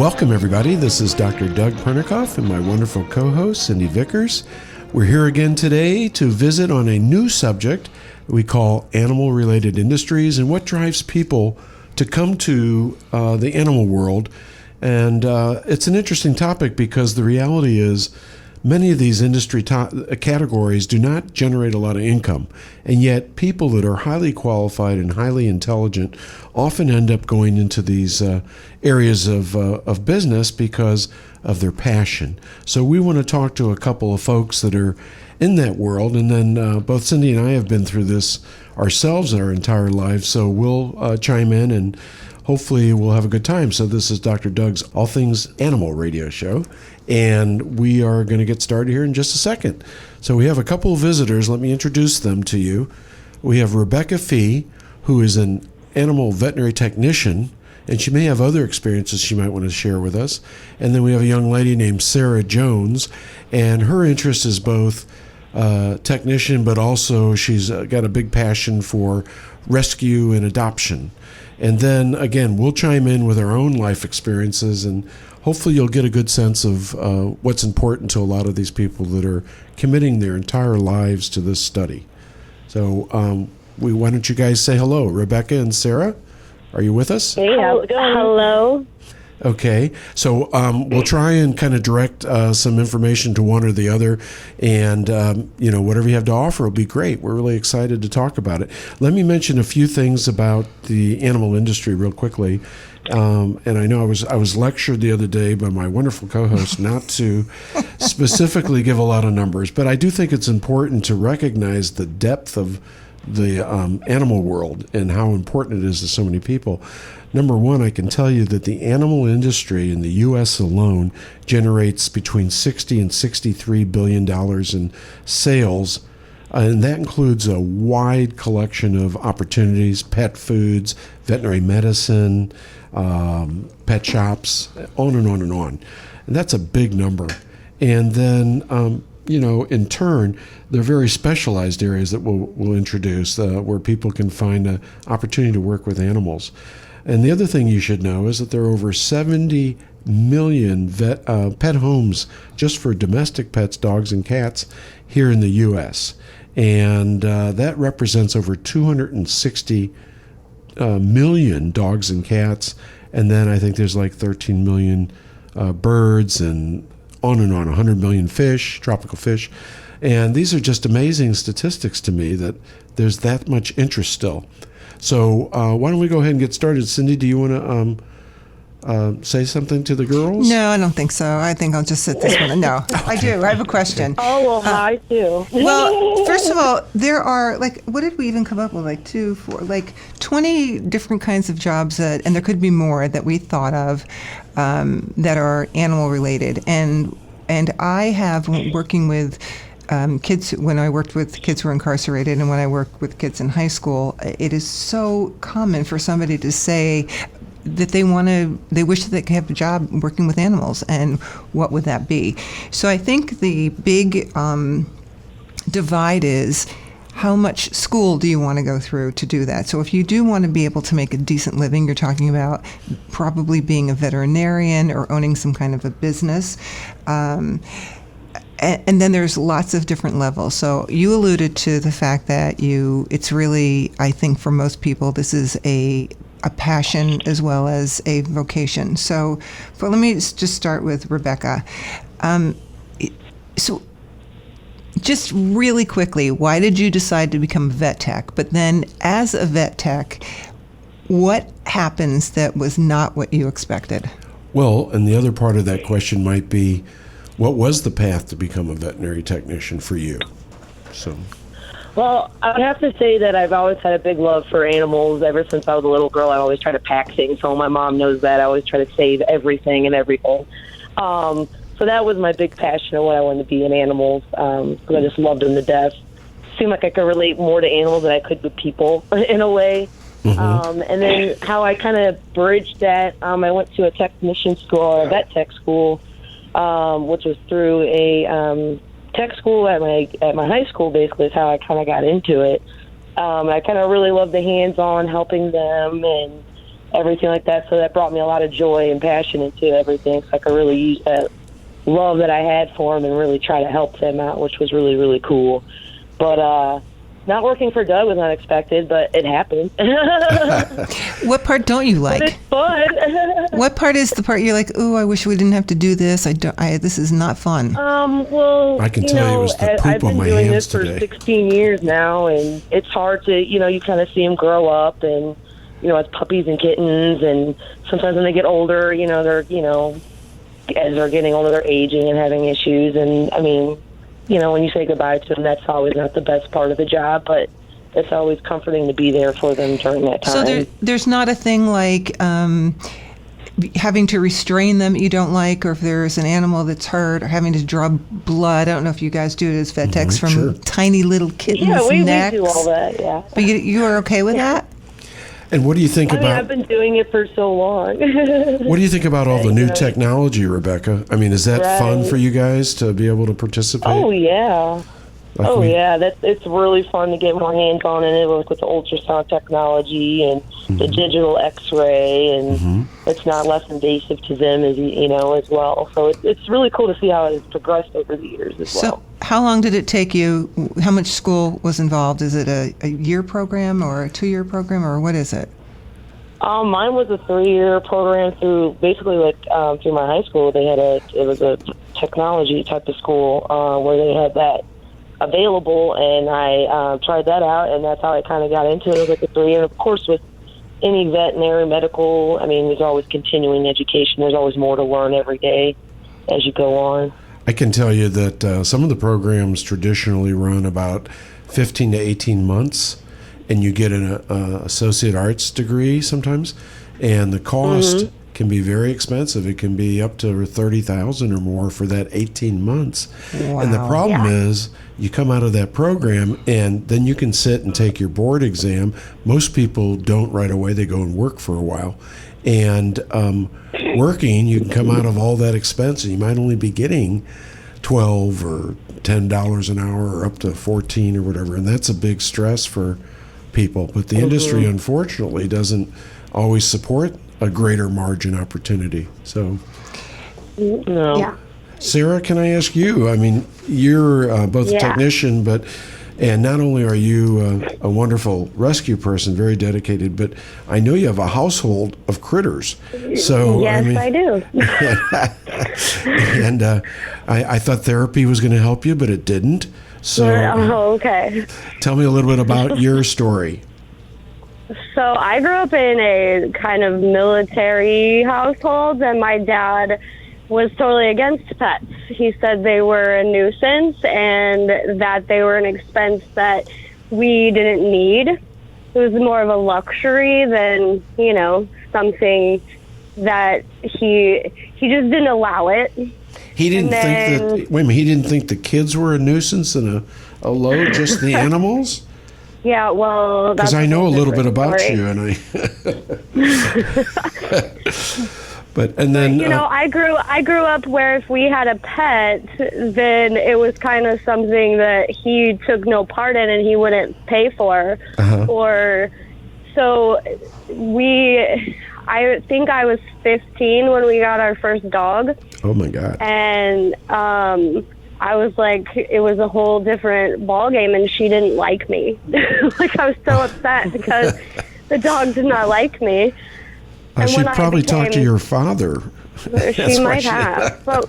Welcome, everybody. This is Dr. Doug Pernikoff and my wonderful co-host, Cindy Vickers. We're here again today to visit on a new subject we call animal-related industries and what drives people to come to the animal world. And it's an interesting topic because the reality is many of these industry categories do not generate a lot of income, and yet people that are highly qualified and highly intelligent often end up going into these areas of business because of their passion. So we want to talk to a couple of folks that are in that world, and then both Cindy and I have been through this ourselves in our entire lives, so we'll chime in and hopefully we'll have a good time. So this is Dr. Doug's All Things Animal radio show, and we are going to get started here in just a second. So we have a couple of visitors. Let me introduce them to you. We have Rebecca Fee, who is an animal veterinary technician, and she may have other experiences she might want to share with us. And then we have a young lady named Sarah Jones, and her interest is both technician, but also she's got a big passion for rescue and adoption. And then, again, we'll chime in with our own life experiences, and hopefully you'll get a good sense of what's important to a lot of these people that are committing their entire lives to this study. So why don't you guys say hello? Rebecca and Sarah, are you with us? Hey, how's it going? Hello. Okay, so we'll try and kind of direct some information to one or the other, and whatever you have to offer will be great. We're really excited to talk about it. Let me mention a few things about the animal industry real quickly. And I know I was lectured the other day by my wonderful co-host not to specifically give a lot of numbers, but I do think it's important to recognize the depth of the animal world and how important it is to so many people. Number one, I can tell you that the animal industry in the U.S. alone generates between $60 and $63 billion in sales, and that includes a wide collection of opportunities: pet foods, veterinary medicine, pet shops, on and on and on. And that's a big number. And then, in turn, there are very specialized areas that we'll introduce where people can find an opportunity to work with animals. And the other thing you should know is that there are over 70 million pet homes just for domestic pets, dogs and cats, here in the U.S. And that represents over 260 million dogs and cats. And then I think there's like 13 million birds and on, 100 million fish, tropical fish. And these are just amazing statistics to me that there's that much interest still. So why don't we go ahead and get started? Cindy, do you want to say something to the girls? No, I don't think so. I think I'll just sit this one. No, okay. I do. I have a question. Oh, well, I do. Well, first of all, there are, what did we even come up with? 20 different kinds of jobs and there could be more that we thought of that are animal related. And I have, working with kids, when I worked with kids who are incarcerated and when I work with kids in high school, it is so common for somebody to say that they wish that they could have a job working with animals, and what would that be? So I think the big divide is how much school do you want to go through to do that? So if you do want to be able to make a decent living, you're talking about probably being a veterinarian or owning some kind of a business. And then there's lots of different levels. So you alluded to the fact that it's really, I think for most people, this is a passion as well as a vocation. So let me just start with Rebecca. So just really quickly, why did you decide to become a vet tech? But then as a vet tech, what happens that was not what you expected? Well, and the other part of that question might be, what was the path to become a veterinary technician for you? Well, I would have to say that I've always had a big love for animals. Ever since I was a little girl, I always try to pack things home. My mom knows that. I always try to save everything and everything. So that was my big passion of what I wanted to be in animals, because I just loved them to death. Seemed like I could relate more to animals than I could with people in a way. Mm-hmm. And then how I kind of bridged that, I went to a technician school, or a vet tech school, which was through a tech school at my high school. Basically, is how I kind of got into it. I kind of really loved the hands-on helping them and everything like that. So that brought me a lot of joy and passion into everything. So I could really use that love that I had for them and really try to help them out, which was really, really cool. But not working for Doug was unexpected, but it happened. What part don't you like? But it's fun. What part is the part you're like, ooh, I wish we didn't have to do this. This is not fun. Well, I can tell you it was the poop I've on been my doing hands this for today. 16 years now, and it's hard to, you kind of see them grow up, and as puppies and kittens, and sometimes when they get older, they're, as they're getting older, they're aging and having issues, and I mean, when you say goodbye to them, that's always not the best part of the job, but it's always comforting to be there for them during that time. So there's not a thing like having to restrain them you don't like, or if there's an animal that's hurt, or having to draw blood. I don't know if you guys do it as vet techs from sure. tiny little kittens' we necks. do all that, yeah. But you are okay with that? And what do you think I've about been doing it for so long. what do you think about all the new technology, Rebecca? I mean, is that fun Right. for you guys to be able to participate? Oh, yeah. Like Yeah, it's really fun to get more hands on in it, with the ultrasound technology and the digital X-ray, and it's not less invasive to them as as well. So it's really cool to see how it has progressed over the years as well. So how long did it take you? How much school was involved? Is it a year program or a 2-year program, or what is it? Mine was a 3-year program through basically through my high school. It was a technology type of school where they had that available, and I tried that out, and that's how I kind of got into it with the 3. And of course, with any veterinary medical, I mean, there's always continuing education. There's always more to learn every day as you go on. I can tell you that some of the programs traditionally run about 15 to 18 months, and you get an associate arts degree sometimes, and the cost can be very expensive. It can be up to $30,000 or more for that 18 months. Wow. And the problem is you come out of that program, and then you can sit and take your board exam. Most people don't right away. They go and work for a while. And working, you can come out of all that expense, and you might only be getting $12 or $10 an hour, or up to $14 or whatever, and that's a big stress for people. But the industry, unfortunately, doesn't always support a greater margin opportunity. So, No. Yeah. Sarah, can I ask you? I mean, you're both a Yeah. technician, and not only are you a wonderful rescue person, very dedicated, but I know you have a household of critters. So Yes, I do. and I thought therapy was going to help you, but it didn't. So Oh, okay. tell me a little bit about your story. So I grew up in a kind of military household, and my dad was totally against pets. He said they were a nuisance and that they were an expense that we didn't need. It was more of a luxury than, something that he just didn't allow it. He didn't think that. Wait a minute. He didn't think the kids were a nuisance and a load, just the animals. Yeah, well, that's Because I know a little bit about story. you, and and then I grew up where if we had a pet, then it was kind of something that he took no part in and he wouldn't pay for. Or so I think I was 15 when we got our first dog. Oh my God. And I was like, it was a whole different ball game, and she didn't like me. Like, I was so upset because the dog did not like me. And She when I probably talked to became- your father. That's She why might have. But,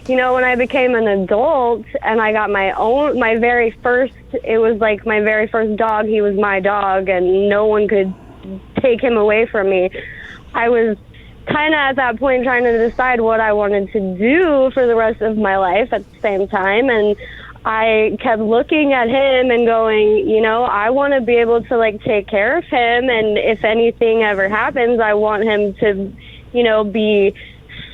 when I became an adult and I got my very first dog, he was my dog, and no one could take him away from me. I was kind of at that point trying to decide what I wanted to do for the rest of my life at the same time, and I kept looking at him and going, I want to be able to take care of him, and if anything ever happens, I want him to, be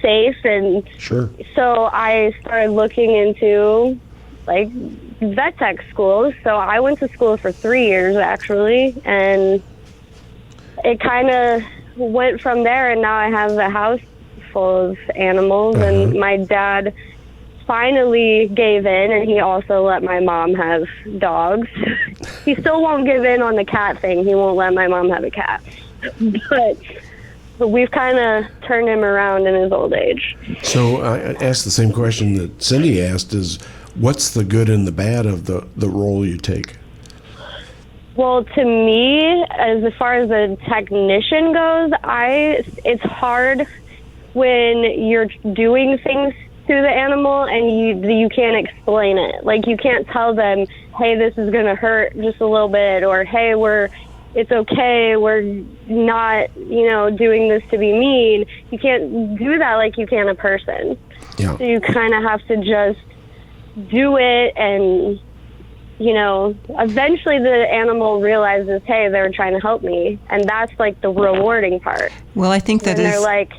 safe. And Sure. so I started looking into vet tech schools. So I went to school for 3 years actually, and it kind of went from there, and now I have a house full of animals. And my dad finally gave in, and he also let my mom have dogs. He still won't give in on the cat thing. He won't let my mom have a cat. but we've kind of turned him around in his old age. So I asked the same question that Cindy asked: is what's the good and the bad of the role you take? Well, to me, as far as the technician goes, it's hard when you're doing things to the animal and you can't explain it. Like, you can't tell them, hey, this is going to hurt just a little bit, or hey, it's okay, we're not, doing this to be mean. You can't do that like you can a person. Yeah. So you kind of have to just do it, and eventually the animal realizes, hey, they're trying to help me, and that's like the rewarding part. Well, I think that and is. They're like.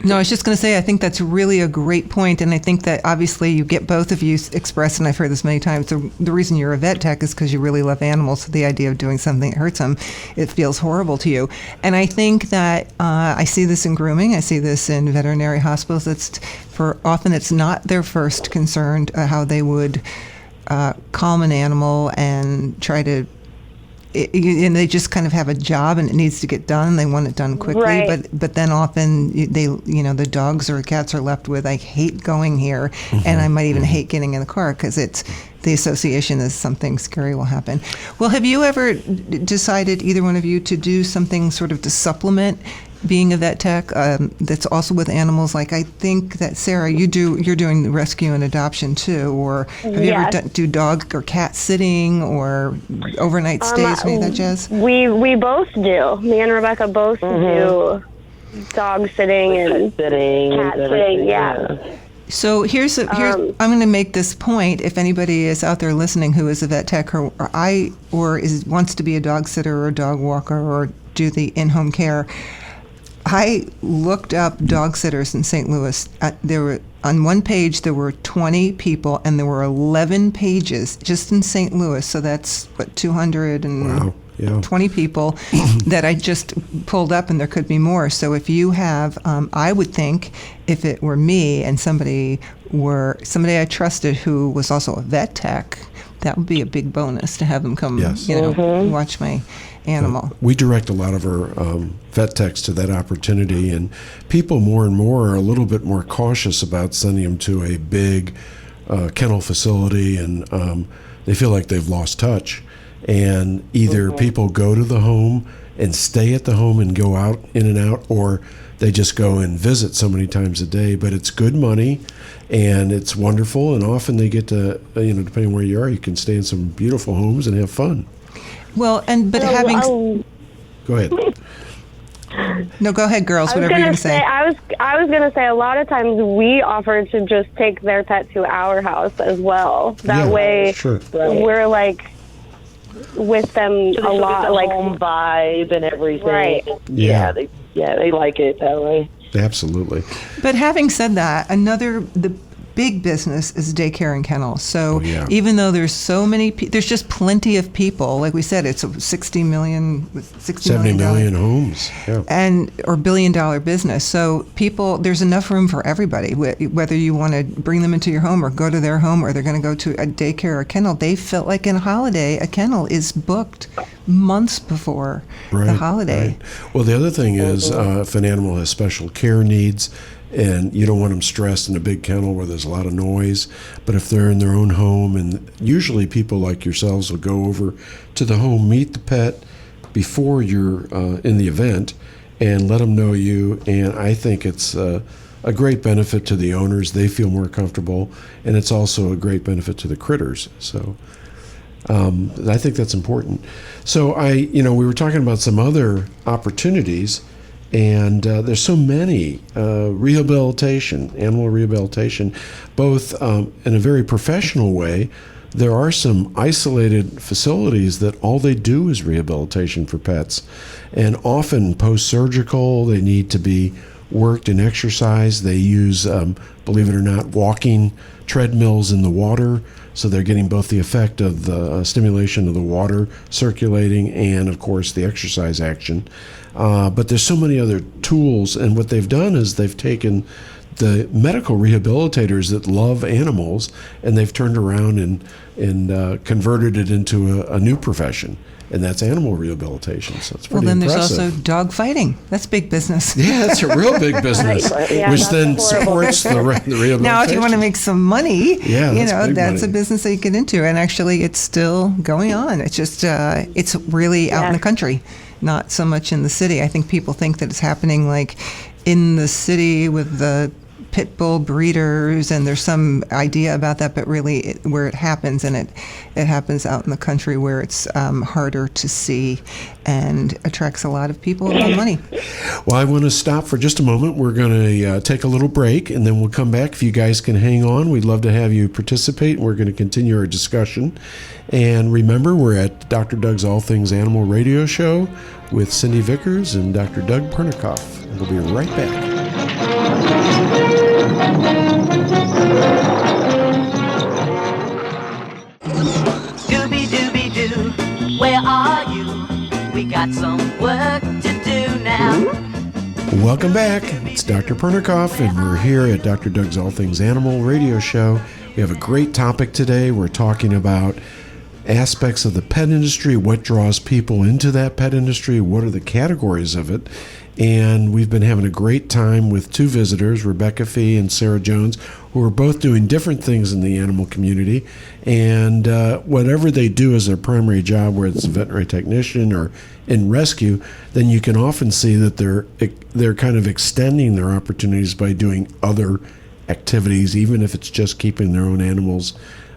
No, I was just going to say, I think that's really a great point, and I think that obviously you get both of you expressed, and I've heard this many times, the reason you're a vet tech is because you really love animals, so the idea of doing something that hurts them, it feels horrible to you. And I think that I see this in grooming, I see this in veterinary hospitals. Often it's not their first concern how they would calm an animal and try to, and they just kind of have a job and it needs to get done. They want it done quickly, right. but then often the dogs or cats are left with, I hate going here, and I might even hate getting in the car because the association is something scary will happen. Well, have you ever decided, either one of you, to do something sort of to supplement being a vet tech that's also with animals? Like, I think that Sarah, you're doing rescue and adoption too, or have you ever do dog or cat sitting or overnight stays, any of that jazz? We both do. Me and Rebecca both do dog sitting and cat sitting. Yeah. So here's I'm going to make this point. If anybody is out there listening who is a vet tech wants to be a dog sitter or a dog walker or do the in-home care, I looked up dog sitters in St. Louis. On one page there were 20 people, and there were 11 pages just in St. Louis. So that's 220 people that I just pulled up, and there could be more. So if you have, I would think if it were me and somebody I trusted who was also a vet tech, that would be a big bonus to have them come, watch my animal. We direct a lot of our vet techs to that opportunity, and people more and more are a little bit more cautious about sending them to a big kennel facility, and they feel like they've lost touch. And either people go to the home and stay at the home and go out in and out, or they just go and visit so many times a day. But it's good money, and it's wonderful, and often they get to, depending where you are, you can stay in some beautiful homes and have fun. Well, Go ahead. No, go ahead, girls. Whatever you're going to say. I was going to say, a lot of times we offer to just take their pet to our house as well. That way, we're like with them a lot, like home vibe and everything. Right. Yeah, they like it that way. Absolutely. But having said that, the big business is daycare and kennels. So even though there's so many, there's just plenty of people. Like we said, it's a 70 million homes, or $1 billion business. So there's enough room for everybody. Whether you want to bring them into your home or go to their home, or they're going to go to a daycare or kennel, they felt like in a holiday, a kennel is booked months before the holiday. Right. Well, the other thing is if an animal has special care needs, and you don't want them stressed in a big kennel where there's a lot of noise. But if they're in their own home, and usually people like yourselves will go over to the home, meet the pet before you're in the event, and let them know you. And I think it's a great benefit to the owners. They feel more comfortable, and it's also a great benefit to the critters. So I think that's important. So we were talking about some other opportunities. And there's so many animal rehabilitation, both in a very professional way. There are some isolated facilities that all they do is rehabilitation for pets. And often post-surgical, they need to be worked and exercised. They use, believe it or not, walking treadmills in the water. So they're getting both the effect of the stimulation of the water circulating and, of course, the exercise action. But there's so many other tools, and what they've done is they've taken the medical rehabilitators that love animals, and they've turned around and converted it into a new profession, and that's animal rehabilitation. So it's pretty then impressive. there's also dog fighting. That's big business. Yeah, that's a real big business, Yeah, which that's then horrible. supports the rehabilitation. Now, if you want to make some money, Yeah, that's big that's money. a business that you get into. And actually, it's still going on. It's just, it's really out in the country, not so much in the city. I think people think that it's happening like in the city with the pit bull breeders, and there's some idea about that, but really where it happens, and it happens out in the country where it's harder to see and attracts a lot of people and a lot of money. Well, I want to stop for just a moment. We're going to take a little break, and then we'll come back. If you guys can hang on, we'd love to have you participate. We're going to continue our discussion. And remember, we're at Dr. Doug's All Things Animal radio show with Cindy Vickers and Dr. Doug Pernikoff. We'll be right back. Dooby-dooby-doo, where are you? We got some work to do now. Welcome back. It's Dr. Pernikoff, and we're here at Dr. Doug's All Things Animal radio show. We have a great topic today. We're talking about aspects of the pet industry, what draws people into that pet industry, what are the categories of it. And we've been having a great time with two visitors, Rebecca Fee and Sarah Jones, who are both doing different things in the animal community. And whatever they do as their primary job, whether it's a veterinary technician or in rescue, then you can often see that they're kind of extending their opportunities by doing other activities, even if it's just keeping their own animals,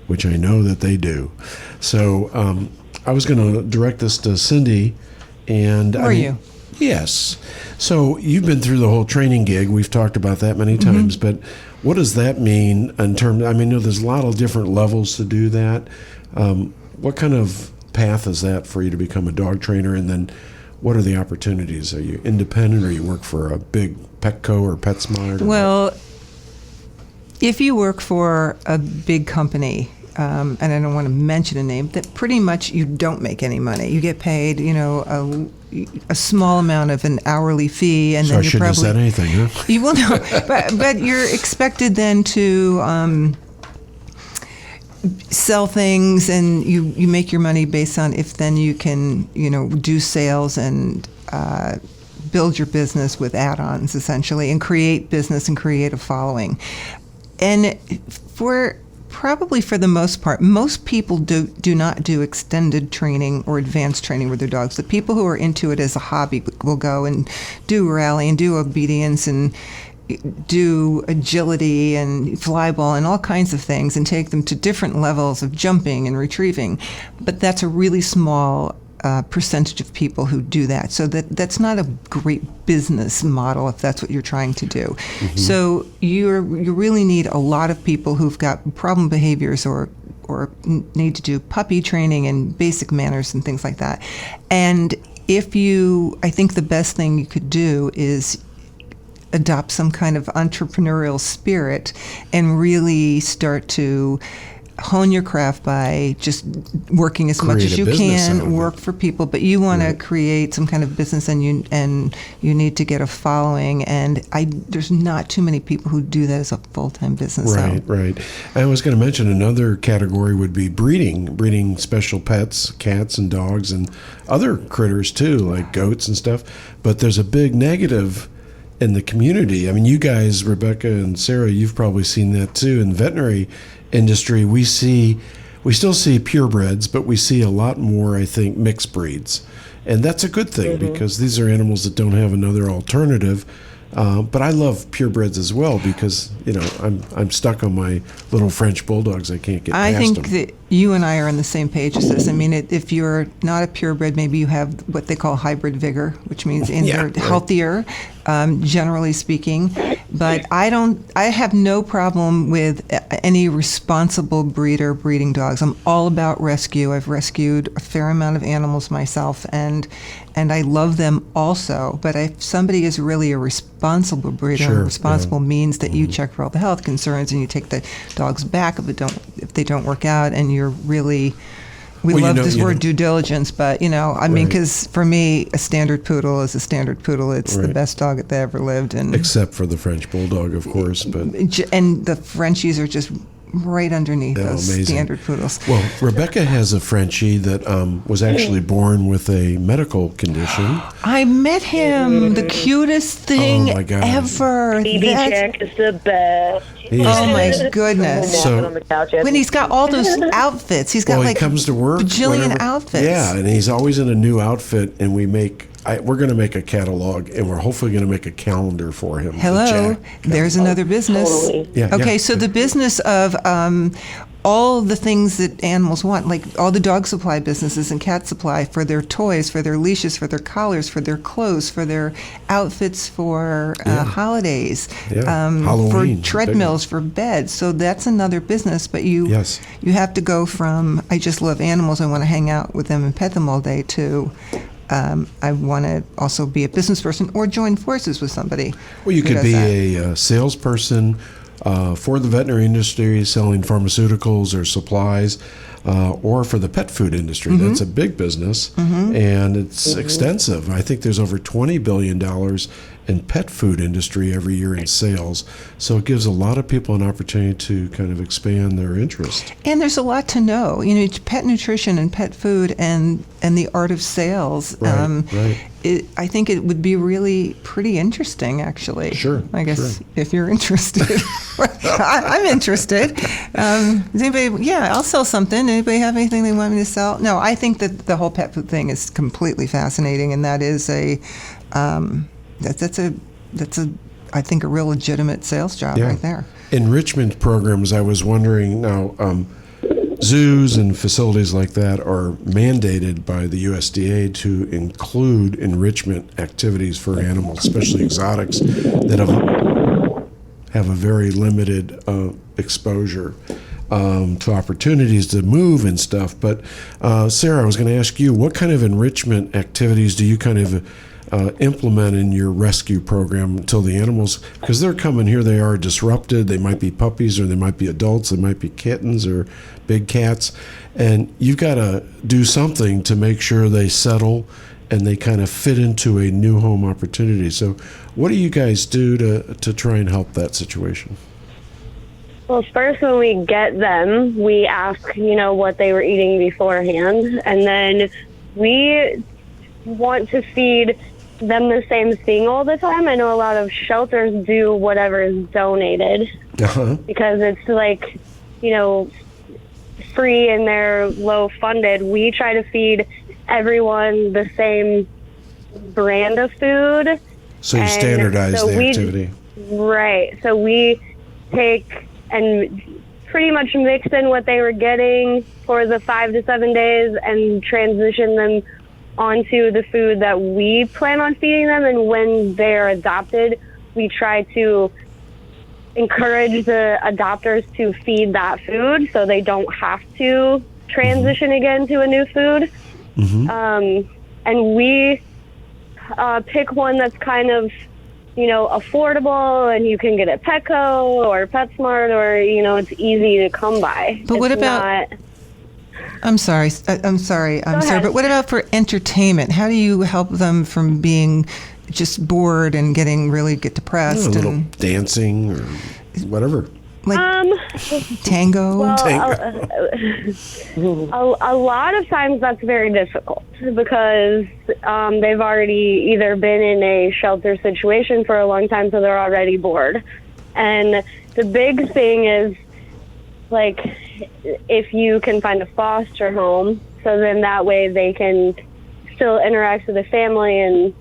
which I know that they do. So I was going to direct this to Cindy. And Who are you? Yes. So you've been through the whole training gig. We've talked about that many times, but what does that mean in terms, I mean, there's a lot of different levels to do that. What kind of path is that for you to become a dog trainer? And then what are the opportunities? Are you independent, or you work for a big Petco or PetSmart? Well, if you work for a big company, and I don't want to mention a name, that pretty much you don't make any money. You get paid, a small amount of an hourly fee, and So then I you shouldn't probably have said anything, huh? you will know, but you're expected then to sell things, and you make your money based on if then you can do sales and build your business with add-ons essentially, and create business and create a following. And probably for the most part, most people do not do extended training or advanced training with their dogs. The people who are into it as a hobby will go and do rally and do obedience and do agility and fly ball and all kinds of things, and take them to different levels of jumping and retrieving. But that's a really small percentage of people who do that. So that's not a great business model if that's what you're trying to do. Mm-hmm. So you really need a lot of people who've got problem behaviors or need to do puppy training and basic manners and things like that. And I think the best thing you could do is adopt some kind of entrepreneurial spirit and really start to hone your craft by just working as much as you can, work for people, but you want to create some kind of business, and you need to get a following, and there's not too many people who do that as a full-time business. Right. I was going to mention another category would be breeding special pets, cats and dogs and other critters too, like goats and stuff, but there's a big negative in the community. I mean, you guys, Rebecca and Sarah, you've probably seen that too. In the veterinary industry, we still see purebreds, but we see a lot more, I think, mixed breeds. And that's a good thing, because these are animals that don't have another alternative. But I love purebreds as well, because I'm stuck on my little French bulldogs. I can't get past them. I think that you and I are on the same page as this. I mean, if you're not a purebred, maybe you have what they call hybrid vigor, which means they're healthier, generally speaking. But I have no problem with any responsible breeder breeding dogs. I'm all about rescue. I've rescued a fair amount of animals myself, and I love them also. But if somebody is really a responsible breeder, responsible means that you check for all the health concerns and you take the dogs back if they don't work out, and you're really We Well, love you know- this you word know- due diligence, but I mean, Right. because for me, a standard poodle is a standard poodle. It's the Right. best dog that ever lived, and Except for the French Bulldog, of course. But and the Frenchies are just right underneath Oh, those amazing. standard poodles. well, Rebecca has a Frenchie that was actually born with a medical condition. I met him, the cutest thing Oh, my God. ever. BB That's- Chick is the best. He is Oh the my best. goodness! So- on the couch. When he's got all those outfits, he's got Well, like he comes to work. bajillion whenever- outfits. Yeah, and he's always in a new outfit, and we're going to make a catalog, and we're hopefully going to make a calendar for him. the Hello, Jack there's another business. Totally. Yeah, Okay, yeah. so the business of all the things that animals want, like all the dog supply businesses and cat supply for their toys, for their leashes, for their collars, for their clothes, for their outfits for holidays, Yeah, for Halloween, big treadmills, for beds. So that's another business. But you Yes. you have to go from I just love animals, I want to hang out with them and pet them all day, to I want to also be a business person or join forces with somebody. Well, you who could does be that. a salesperson for the veterinary industry, selling pharmaceuticals or supplies, or for the pet food industry. Mm-hmm. That's a big business, and it's extensive. I think there's over $20 billion in pet food industry every year in sales. So it gives a lot of people an opportunity to kind of expand their interest. And there's a lot to know. It's pet nutrition and pet food and the art of sales. Right, right. I think it would be really pretty interesting, actually. Sure, I guess sure. if you're interested. I'm interested. Does anybody? Yeah, I'll sell something. Anybody have anything they want me to sell? No, I think that the whole pet food thing is completely fascinating, and that is that's I think a real legitimate sales job right there. Enrichment programs, I was wondering now, zoos and facilities like that are mandated by the USDA to include enrichment activities for animals, especially exotics that have a very limited exposure to opportunities to move and stuff. But Sarah, I was going to ask you, what kind of enrichment activities do you kind of implement in your rescue program until the animals, because they're coming here, they are disrupted, they might be puppies or they might be adults, they might be kittens or big cats, and you've got to do something to make sure they settle and they kind of fit into a new home opportunity. So what do you guys do to try and help that situation? Well, first when we get them, we ask, what they were eating beforehand, and then we want to feed them the same thing all the time. I know a lot of shelters do whatever is donated because it's like, free and they're low funded. We try to feed everyone the same brand of food. So you And standardize so the we- activity. Right. So we take and pretty much mix in what they were getting for the 5 to 7 days and transition them onto the food that we plan on feeding them. And when they're adopted, we try to encourage the adopters to feed that food so they don't have to transition again to a new food. And we pick one that's kind of, affordable, and you can get at Petco or PetSmart, or, it's easy to come by. But what about- I'm sorry. I'm sorry. ahead. But what about for entertainment? How do you help them from being just bored and get depressed A little and dancing or whatever. tango? Well, a lot of times that's very difficult because they've already either been in a shelter situation for a long time, so they're already bored. And the big thing is, if you can find a foster home, so then that way they can still interact with the family and,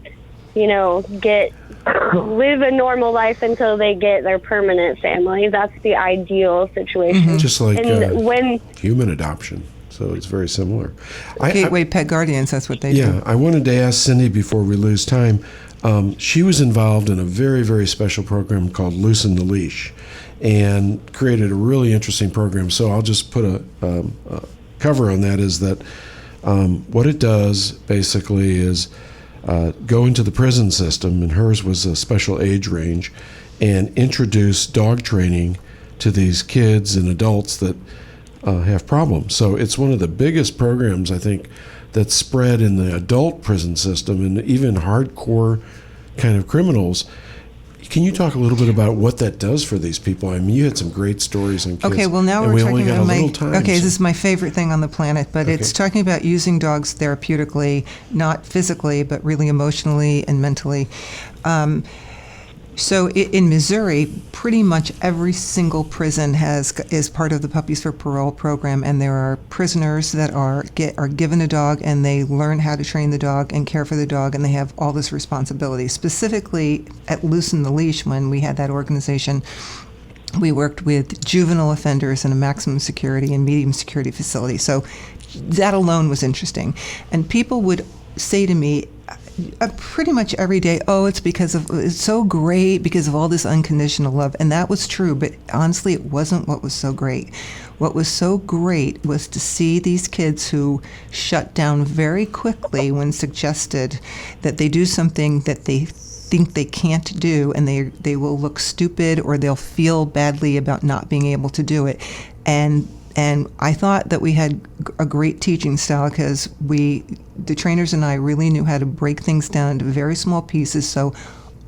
live a normal life until they get their permanent family. That's the ideal situation. Just like And when human adoption. So it's very similar. Gateway Pet Guardians, that's what they do. Yeah, I wanted to ask Cindy before we lose time. She was involved in a very, very special program called Loosen the Leash and created a really interesting program. So I'll just put a cover on that, is that what it does basically is go into the prison system, and hers was a special age range, and introduce dog training to these kids and adults that have problems. So it's one of the biggest programs, I think, that's spread in the adult prison system, and even hardcore kind of criminals. Can you talk a little bit about what that does for these people? I mean, you had some great stories on kids. Okay, well, now and we're only talking got about a little time. Okay, so- this is my favorite thing on the planet, but it's talking about using dogs therapeutically, not physically, but really emotionally and mentally. So in Missouri, pretty much every single prison is part of the Puppies for Parole program, and there are prisoners that are given a dog, and they learn how to train the dog and care for the dog, and they have all this responsibility. Specifically at Loosen the Leash, when we had that organization, we worked with juvenile offenders in a maximum security and medium security facility. So that alone was interesting. And people would say to me, pretty much every day, it's so great because of all this unconditional love. And that was true, but honestly, it wasn't what was so great. What was so great was to see these kids who shut down very quickly when suggested that they do something that they think they can't do, and they will look stupid or they'll feel badly about not being able to do it. And I thought that we had a great teaching style because the trainers and I really knew how to break things down into very small pieces so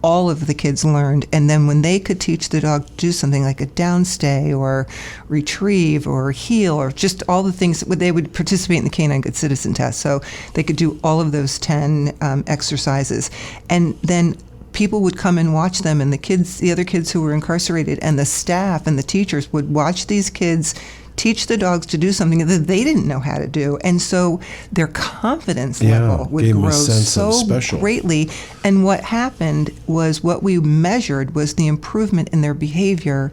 all of the kids learned. And then when they could teach the dog to do something like a downstay or retrieve or heel or just all the things, they would participate in the Canine Good Citizen test. So they could do all of those 10 exercises. And then people would come and watch them, and the other kids who were incarcerated and the staff and the teachers would watch these kids teach the dogs to do something that they didn't know how to do. And so their confidence level would gave them grow a sense so of special. greatly. And what happened was what we measured was the improvement in their behavior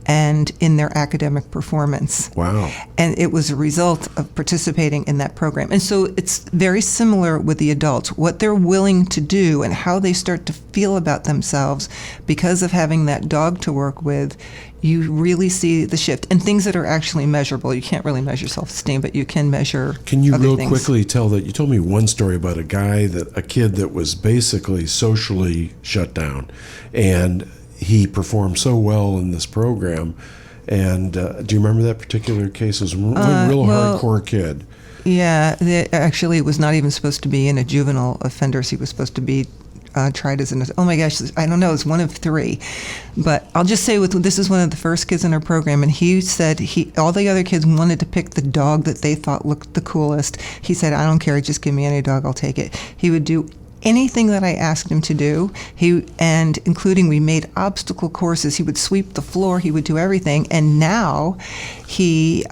and in their academic performance. Wow. And it was a result of participating in that program. And so it's very similar with the adults. What they're willing to do and how they start to feel about themselves because of having that dog to work with, you really see the shift. And things that are actually measurable. You can't really measure self-esteem, but you can measure Can you other real things. quickly tell that you told me one story about a kid that was basically socially shut down, and he performed so well in this program. And do you remember that particular case? It was one real hardcore kid. Yeah, actually, it was not even supposed to be in a juvenile offenders. He was supposed to be tried as an, oh my gosh, I don't know, it's one of 3. But I'll just say this is one of the first kids in our program, and he said all the other kids wanted to pick the dog that they thought looked the coolest. He said, I don't care, just give me any dog, I'll take it. He would do anything that I asked him to do, and including we made obstacle courses. He would sweep the floor, he would do everything, and now he's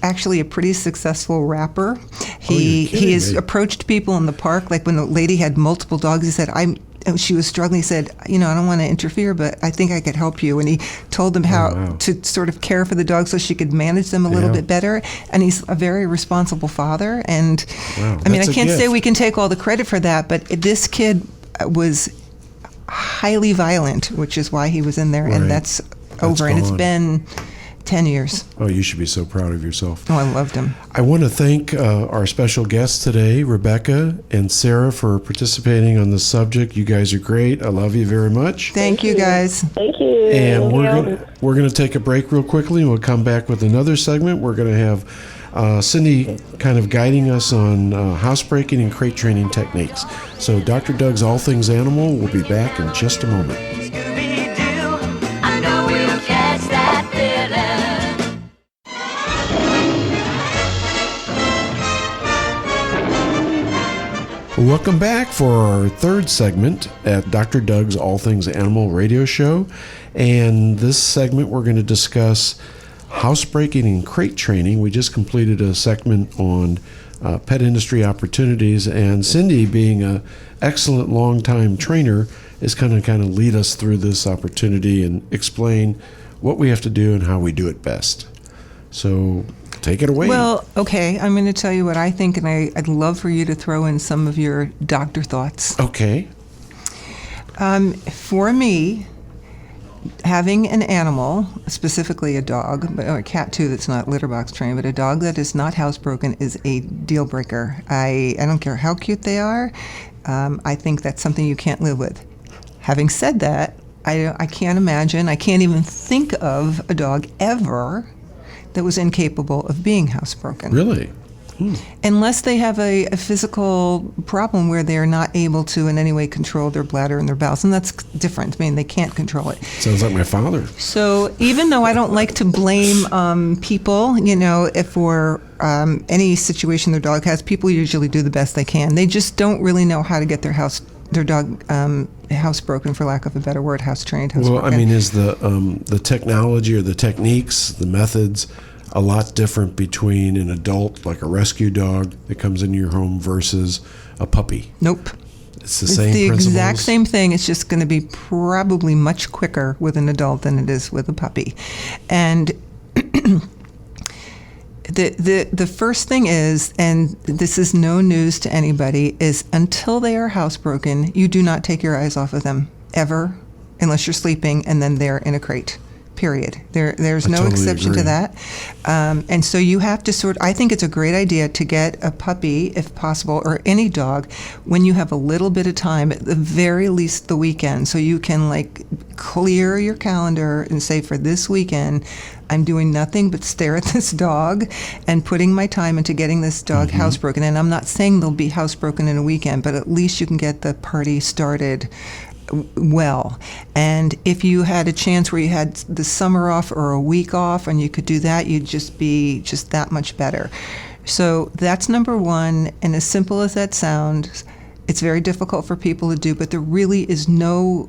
actually a pretty successful rapper. He has approached people in the park, like when the lady had multiple dogs. He said, she was struggling. He said, I don't want to interfere, but I think I could help you. And he told them how to sort of care for the dogs so she could manage them a little bit better. And he's a very responsible father. And I mean, I can't say we can take all the credit for that, but this kid was highly violent, which is why he was in there. Right. And that's over. And it's been 10 years. Oh, you should be so proud of yourself. Oh, I loved him. I want to thank our special guests today, Rebecca and Sarah, for participating on this subject. You guys are great. I love you very much. Thank you, guys. Thank you. And we're gonna take a break real quickly, and we'll come back with another segment. We're going to have Cindy kind of guiding us on housebreaking and crate training techniques. So Dr. Doug's All Things Animal will be back in just a moment. I know we'll catch that feeling. Welcome back for our third segment at Dr. Doug's All Things Animal radio show. And this segment we're going to discuss housebreaking and crate training. We just completed a segment on pet industry opportunities, and Cindy, being an excellent longtime trainer, is kind of lead us through this opportunity and explain what we have to do and how we do it best. So take it away. Well, okay, I'm going to tell you what I think, and I'd love for you to throw in some of your doctor thoughts. Okay. For me, having an animal, specifically a dog, or a cat too that's not litter box trained, but a dog that is not housebroken is a deal breaker. I don't care how cute they are. I think that's something you can't live with. Having said that, I can't imagine, I can't even think of a dog ever that was incapable of being housebroken. Really? Unless they have a physical problem where they're not able to in any way control their bladder and their bowels, and that's different. I mean, they can't control it. Sounds like my father. So even though I don't like to blame people, if for any situation their dog has, people usually do the best they can. They just don't really know how to get their dog housebroken, for lack of a better word, house-trained, housebroken. Well, I mean, is the technology or the techniques, the methods, a lot different between an adult, like a rescue dog that comes into your home, versus a puppy? Nope. It's the same the principles? exact same thing. It's just going to be probably much quicker with an adult than it is with a puppy. And the first thing is, and this is no news to anybody, is until they are housebroken, you do not take your eyes off of them, ever, unless you're sleeping, and then they're in a crate. Period. There's no totally exception agree. to that. And so you have to I think it's a great idea to get a puppy, if possible, or any dog, when you have a little bit of time, at the very least the weekend, so you can clear your calendar and say, for this weekend, I'm doing nothing but stare at this dog and putting my time into getting this dog housebroken. And I'm not saying they'll be housebroken in a weekend, but at least you can get the party started well. And if you had a chance where you had the summer off or a week off and you could do that, you'd just be just that much better. So that's number one. And as simple as that sounds, it's very difficult for people to do, but there really is no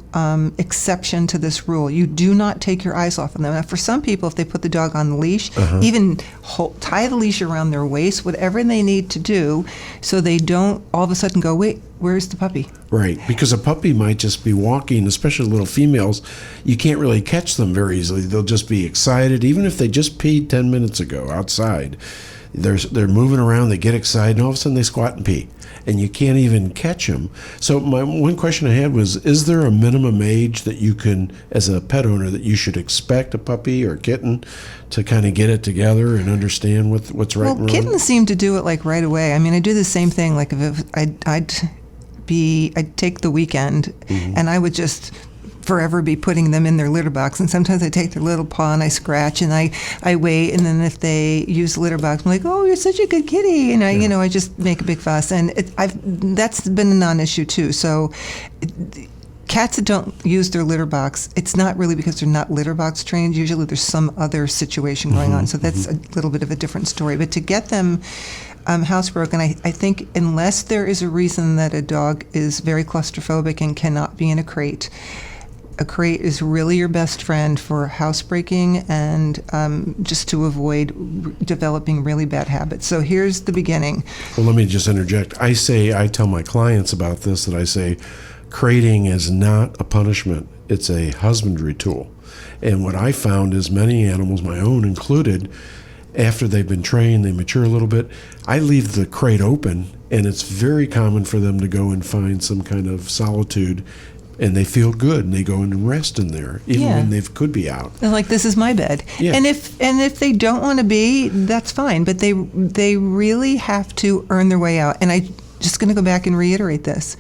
exception to this rule. You do not take your eyes off of them. Now, for some people, if they put the dog on the leash, even tie the leash around their waist, whatever they need to do, so they don't all of a sudden go, wait, where's the puppy? Right, because a puppy might just be walking, especially little females. You can't really catch them very easily. They'll just be excited, even if they just peed 10 minutes ago outside. They're moving around, they get excited, and all of a sudden they squat and pee, and you can't even catch them. So my one question I had was, is there a minimum age that you can, as a pet owner, that you should expect a puppy or kitten to kind of get it together and understand what's right and wrong? Kittens seem to do it right away. I mean, I do the same thing. If I'd take the weekend, and I would just forever be putting them in their litter box, and sometimes I take their little paw and I scratch and I wait, and then if they use the litter box, I'm like, oh, you're such a good kitty, and I just make a big fuss, and that's been a non-issue too. So cats that don't use their litter box, it's not really because they're not litter box trained. Usually there's some other situation going on, so that's a little bit of a different story. But to get them housebroken, I think unless there is a reason that a dog is very claustrophobic and cannot be in a crate is really your best friend for housebreaking and just to avoid developing really bad habits. So here's the beginning. Well, let me just interject. I tell my clients about this, that I say crating is not a punishment. It's a husbandry tool. And what I found is many animals, my own included, after they've been trained, they mature a little bit, I leave the crate open, and it's very common for them to go and find some kind of solitude, and they feel good, and they go and rest in there, even when they could be out. Like, this is my bed. Yeah. And if they don't want to be, that's fine. But they really have to earn their way out. And I'm just going to go back and reiterate this.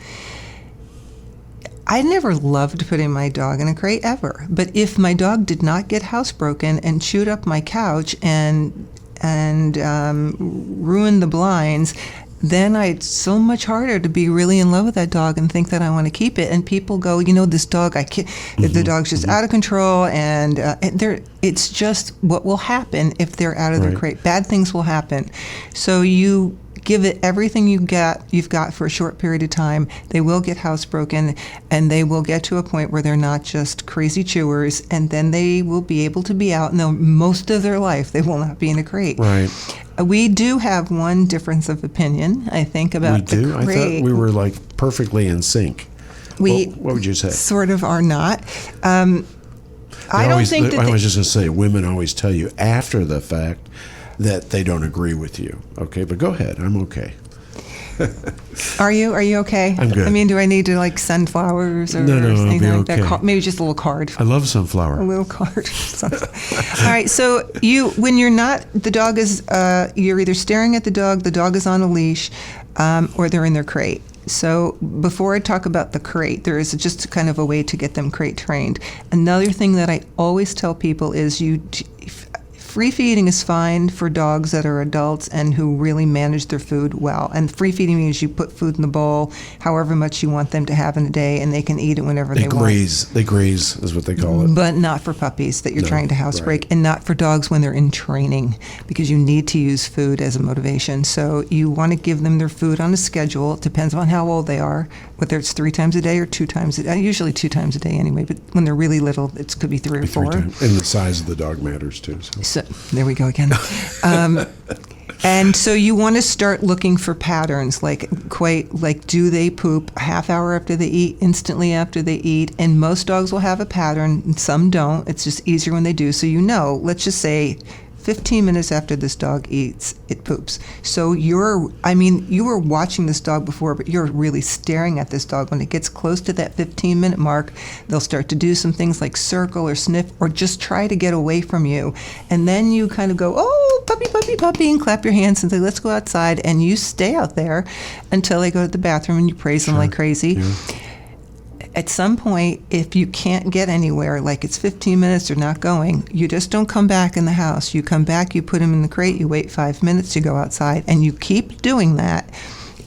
I never loved putting my dog in a crate ever. But if my dog did not get housebroken and chewed up my couch and ruined the blinds, then it's so much harder to be really in love with that dog and think that I want to keep it. And people go, this dog, the dog's just out of control, and it's just what will happen if they're out of their crate. Bad things will happen. So you give it everything you've got for a short period of time. They will get housebroken, and they will get to a point where they're not just crazy chewers, and then they will be able to be out. And most of their life, they will not be in a crate. Right. We do have one difference of opinion, I think, about the crate. I thought we were perfectly in sync. What would you say? Sort of are not. I was just going to say, women always tell you after the fact that they don't agree with you. Okay, but go ahead. I'm okay. Are you okay? I'm good. I mean, do I need to send flowers or anything like that? Maybe just a little card. I love sunflower. A little card. All right. So when you're not, the dog is, you're either staring at the dog is on a leash, or they're in their crate. So before I talk about the crate, there is just kind of a way to get them crate trained. Another thing that I always tell people is free feeding is fine for dogs that are adults and who really manage their food well. And free feeding means you put food in the bowl, however much you want them to have in a day, and they can eat it whenever they want. They graze is what they call it. But not for puppies that you're trying to housebreak, right. and not for dogs when they're in training, because you need to use food as a motivation. So you want to give them their food on a schedule. It depends on how old they are, whether it's 3 times a day or 2 times a day. Usually 2 times a day anyway, but when they're really little, it could be 3 or 4. 3 times. And the size of the dog matters too. So there we go again. And so you want to start looking for patterns, like do they poop a half hour after they eat, instantly after they eat? And most dogs will have a pattern, and some don't. It's just easier when they do. So let's just say 15 minutes after this dog eats, it poops. So you were watching this dog before, but you're really staring at this dog. When it gets close to that 15-minute mark, they'll start to do some things like circle or sniff or just try to get away from you. And then you kind of go, oh, puppy, puppy, puppy, and clap your hands and say, let's go outside. And you stay out there until they go to the bathroom, and you praise them like crazy. Yeah. At some point, if you can't get anywhere, like it's 15 minutes, they're not going, you just don't come back in the house. You come back, you put them in the crate, you wait 5 minutes, you go outside, and you keep doing that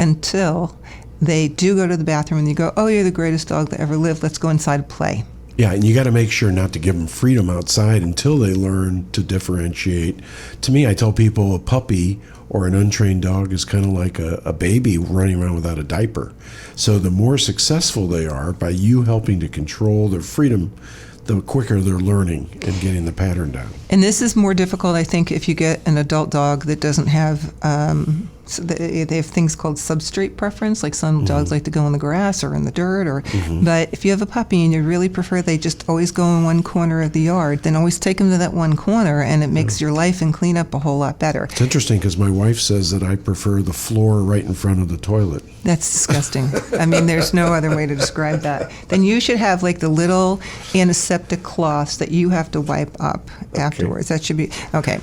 until they do go to the bathroom and you go, oh, you're the greatest dog that ever lived. Let's go inside and play. Yeah, and you got to make sure not to give them freedom outside until they learn to differentiate. To me, I tell people a puppy or an untrained dog is kind of like a baby running around without a diaper. So the more successful they are by you helping to control their freedom, the quicker they're learning and getting the pattern down. And this is more difficult, I think, if you get an adult dog that doesn't have, so they have things called substrate preference, like some dogs like to go in the grass or in the dirt. But if you have a puppy and you really prefer they just always go in one corner of the yard, then always take them to that one corner, and it makes your life and cleanup a whole lot better. It's interesting because my wife says that I prefer the floor right in front of the toilet. That's disgusting. I mean, there's no other way to describe that. Then you should have like the little antiseptic cloths that you have to wipe up afterwards. That should be, okay.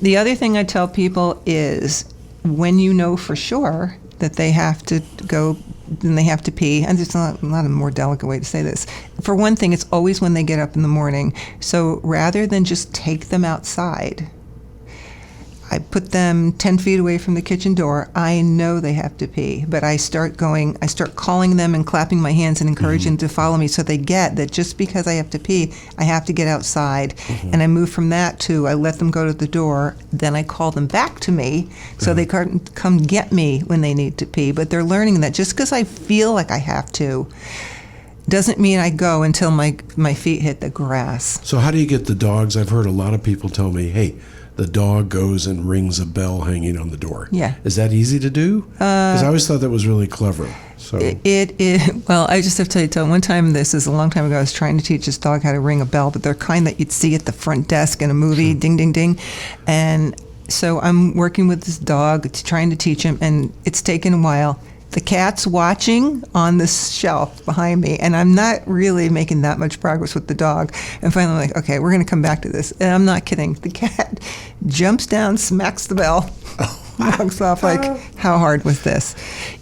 The other thing I tell people is when you know for sure that they have to go and they have to pee, and there's not a more delicate way to say this. For one thing, it's always when they get up in the morning. So rather than just take them outside, I put them 10 feet away from the kitchen door. I know they have to pee, but I start calling them and clapping my hands and encouraging them to follow me, so they get that just because I have to pee, I have to get outside. And I move from that to I let them go to the door, then I call them back to me so they can come get me when they need to pee. But they're learning that just because I feel like I have to doesn't mean I go until my feet hit the grass. So how do you get the dogs? I've heard a lot of people tell me, hey, the dog goes and rings a bell hanging on the door. Yeah. Is that easy to do? Because I always thought that was really clever. So It is. Well, I just have to tell you, one time, this is a long time ago, I was trying to teach this dog how to ring a bell, but they're kind that you'd see at the front desk in a movie, ding, ding, ding. And so I'm working with this dog, trying to teach him, and it's taken a while. The cat's watching on this shelf behind me, and I'm not really making that much progress with the dog. And finally, I'm like, okay, we're going to come back to this. And I'm not kidding. The cat jumps down, smacks the bell, walks off like, how hard was this?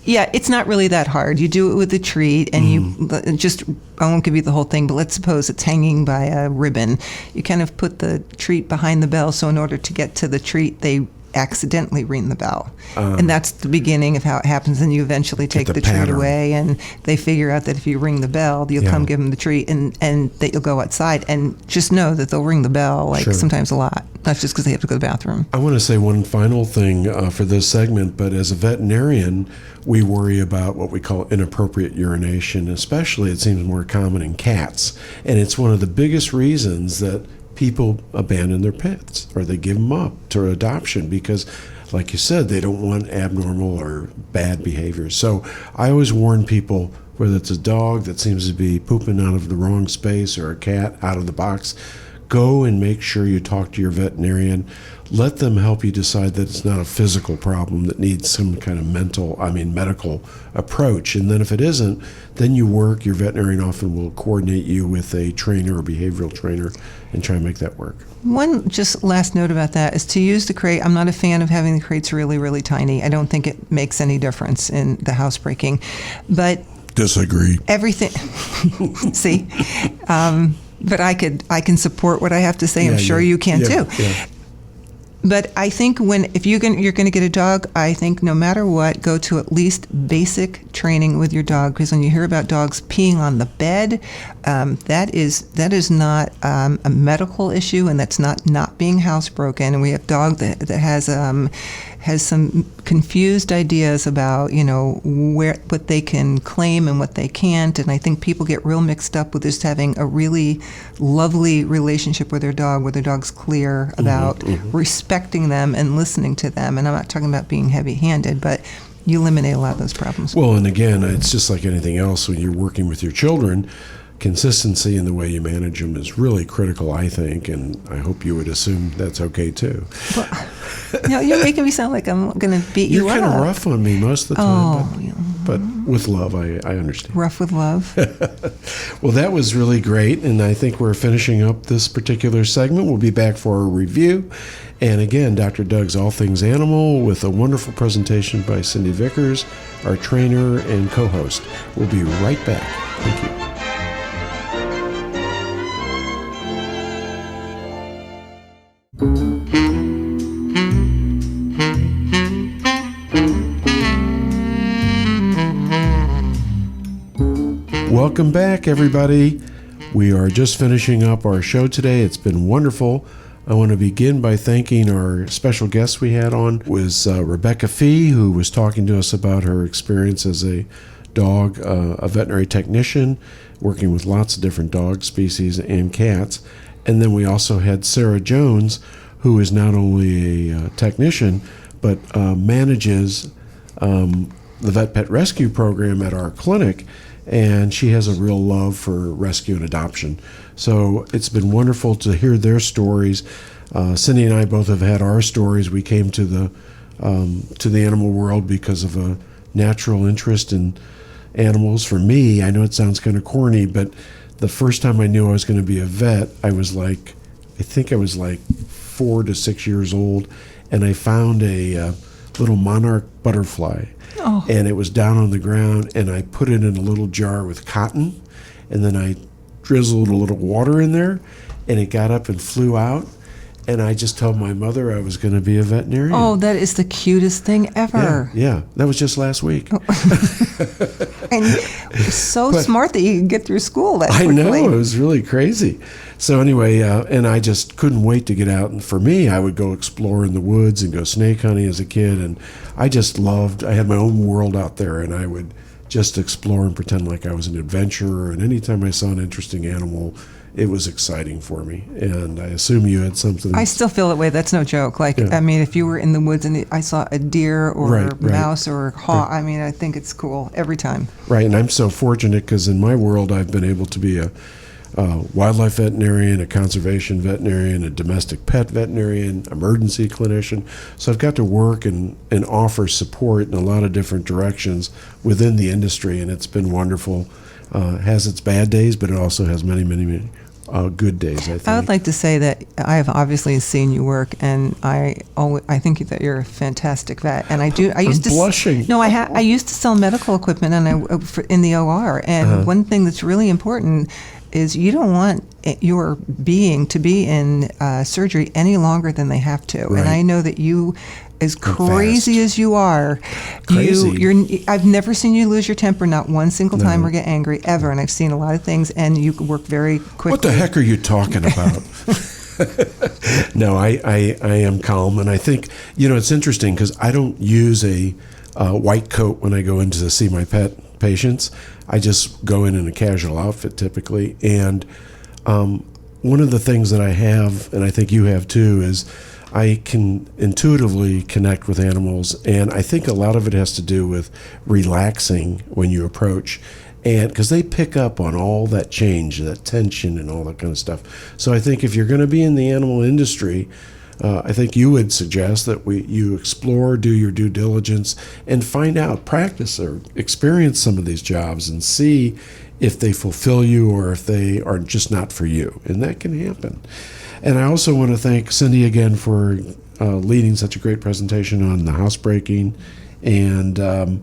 Yeah, it's not really that hard. You do it with a treat, and you just, I won't give you the whole thing, but let's suppose it's hanging by a ribbon. You kind of put the treat behind the bell, so in order to get to the treat, they accidentally ring the bell. And that's the beginning of how it happens. And you eventually take the treat pattern away, and they figure out that if you ring the bell, you'll come give them the treat, and that you'll go outside. And just know that they'll ring the bell, like sometimes a lot, not just because they have to go to the bathroom. I want to say one final thing for this segment, but as a veterinarian, we worry about what we call inappropriate urination, especially it seems more common in cats. And it's one of the biggest reasons that people abandon their pets or they give them up to adoption because, like you said, they don't want abnormal or bad behavior. So I always warn people, whether it's a dog that seems to be pooping out of the wrong space or a cat out of the box, go and make sure you talk to your veterinarian. Let them help you decide that it's not a physical problem that needs some kind of medical approach. And then if it isn't, then your veterinarian often will coordinate you with a trainer or behavioral trainer and try and make that work. One just last note about that is to use the crate. I'm not a fan of having the crates really, really tiny. I don't think it makes any difference in the housebreaking. But disagree. Everything, see? But I can support what I have to say. I'm sure you can too. Yeah. But I think if you're going to get a dog, I think no matter what, go to at least basic training with your dog, because when you hear about dogs peeing on the bed, that is not a medical issue, and that's not being housebroken. And we have dog that has some confused ideas about what they can claim and what they can't, and I think people get real mixed up with just having a really lovely relationship with their dog, where their dog's clear about respecting them and listening to them. And I'm not talking about being heavy-handed, but you eliminate a lot of those problems. Well, and again, it's just like anything else when you're working with your children. Consistency in the way you manage them is really critical, I think, and I hope you would assume that's okay too. Well, you're making me sound like I'm going to beat you up. You're kind of rough on me most of the time, but with love, I understand. Rough with love. Well, that was really great, and I think we're finishing up this particular segment. We'll be back for a review. And again, Dr. Doug's All Things Animal with a wonderful presentation by Cindy Vickers, our trainer and co-host. We'll be right back. Thank you. Welcome back, everybody. We are just finishing up our show today. It's been wonderful. I want to begin by thanking our special guest we had on was Rebecca Fee, who was talking to us about her experience as a dog, a veterinary technician, working with lots of different dog species and cats. And then we also had Sarah Jones, who is not only a technician, but manages the Vet Pet Rescue program at our clinic. And she has a real love for rescue and adoption. So it's been wonderful to hear their stories. Cindy and I both have had our stories. We came to the animal world because of a natural interest in animals. For me, I know it sounds kind of corny, but the first time I knew I was going to be a vet, I think I was like 4 to 6 years old, and I found a little monarch butterfly. Oh. And it was down on the ground, and I put it in a little jar with cotton, and then I drizzled a little water in there, and it got up and flew out. And I just told my mother I was going to be a veterinarian. Oh, that is the cutest thing ever. Yeah. That was just last week. Oh. And so smart that you can get through school that quickly. I know, it was really crazy. So anyway, and I just couldn't wait to get out. And for me, I would go explore in the woods and go snake hunting as a kid. And I had my own world out there, and I would just explore and pretend like I was an adventurer. And anytime I saw an interesting animal, it was exciting for me. And I assume you had something. I still feel that way. That's no joke. I mean, if you were in the woods and I saw a deer or a mouse or a hawk, I mean, I think it's cool every time. Right. And I'm so fortunate because in my world, I've been able to be a wildlife veterinarian, a conservation veterinarian, a domestic pet veterinarian, emergency clinician. So I've got to work and offer support in a lot of different directions within the industry, and it's been wonderful. Has its bad days, but it also has many, many good days, I think. I would like to say that I have obviously seen you work, and I think that you're a fantastic vet. And I'm blushing. No, I used to sell medical equipment in the OR, and one thing that's really important is you don't want your being to be in surgery any longer than they have to. Right. And I know that you, as crazy as you are, I've never seen you lose your temper, not one single time, or get angry ever. And I've seen a lot of things, and you work very quickly. What the heck are you talking about? No, I am calm, and I think it's interesting because I don't use a white coat when I go in to see my pet patients. I just go in a casual outfit typically, and one of the things that I have, and I think you have too, is I can intuitively connect with animals, and I think a lot of it has to do with relaxing when you approach, and because they pick up on all that change, that tension, and all that kind of stuff. So I think if you're going to be in the animal industry, I think you would suggest that you explore, do your due diligence, and find out, practice or experience some of these jobs and see if they fulfill you or if they are just not for you. And that can happen. And I also want to thank Cindy again for leading such a great presentation on the housebreaking and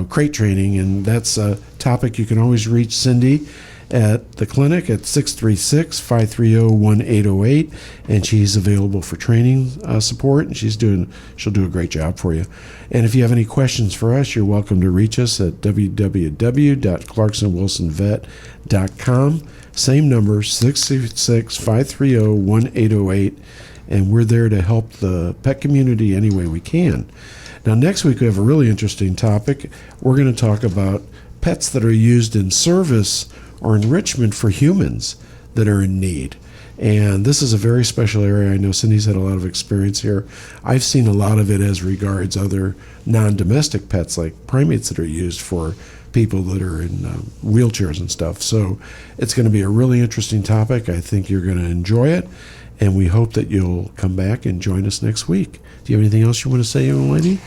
crate training. And that's a topic you can always reach Cindy at the clinic at 636-530-1808, and she's available for training support, and she'll do a great job for you. And if you have any questions for us, you're welcome to reach us at www.clarksonwilsonvet.com. Same number, 636-530-1808, and we're there to help the pet community any way we can. Now, next week we have a really interesting topic. We're going to talk about pets that are used in service or enrichment for humans that are in need. And this is a very special area. I know Cindy's had a lot of experience here. I've seen a lot of it as regards other non-domestic pets like primates that are used for people that are in wheelchairs and stuff. So it's going to be a really interesting topic. I think you're going to enjoy it, and we hope that you'll come back and join us next week. Do you have anything else you want to say, young lady?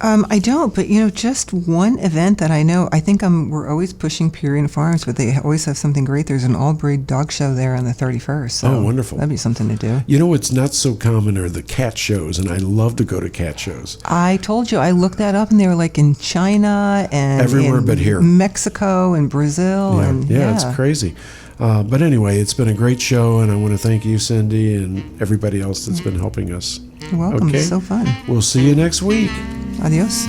I don't, but just one event that I know. I think we're always pushing Purina Farms, but they always have something great. There's an all-breed dog show there on the 31st. So oh, wonderful! That'd be something to do. What's not so common are the cat shows, and I love to go to cat shows. I told you, I looked that up, and they were like in China and everywhere but here, Mexico and Brazil, yeah, it's crazy. But anyway, it's been a great show, and I want to thank you, Cindy, and everybody else that's been helping us. You're welcome. Okay? It's so fun. We'll see you next week. Adios.